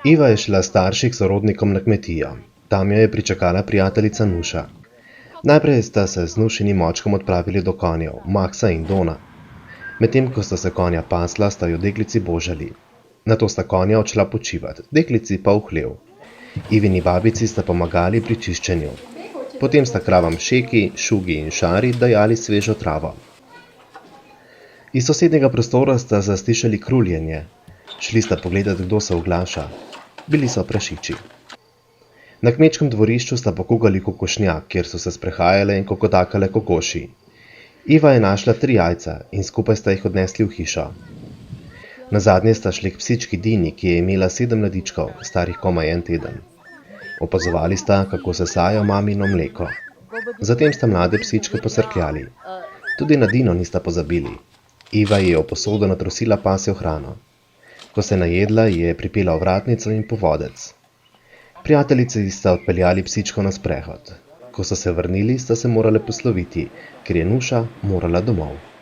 Iva je šla s starši k sorodnikom na kmetijo. Tam jo je pričakala prijateljica Nuša. Najprej sta se z Nušinim očkom odpravili do konjev, Maksa in Dona. Medtem ko sta se konja pasla, sta jo deklici božali. Nato sta konja odšla počivat, deklici pa v hlev. Ivini babici sta pomagali pri čiščenju. Potem sta kravam Šeki, Šugi in Šari dajali svežo travo. Iz sosednjega prostora sta zaslišali kruljenje. Šli sta pogledat, kdo se oglaša. Bili so prašiči. Na kmečkem dvorišču sta pokugali kokošnjak, kjer so se sprehajale in kokotakale kokoši. Iva je našla 3 jajca in skupaj sta jih odnesli v hišo. Nazadnje sta šli k psički Dini, ki je imela 7 mladičkov, starih komaj 1 teden. Opazovali sta, kako sesajo mamino mleko. Zatem sta mlade psičke posrkljali. Tudi na Dino nista pozabili. Iva je v posodo natrosila pasjo hrano. Ko se je najedla, je pripela ovratnico in povodec. Prijateljici sta odpeljali psičko na sprehod. Ko so se vrnili, sta se morale posloviti, ker je Nuša morala domov.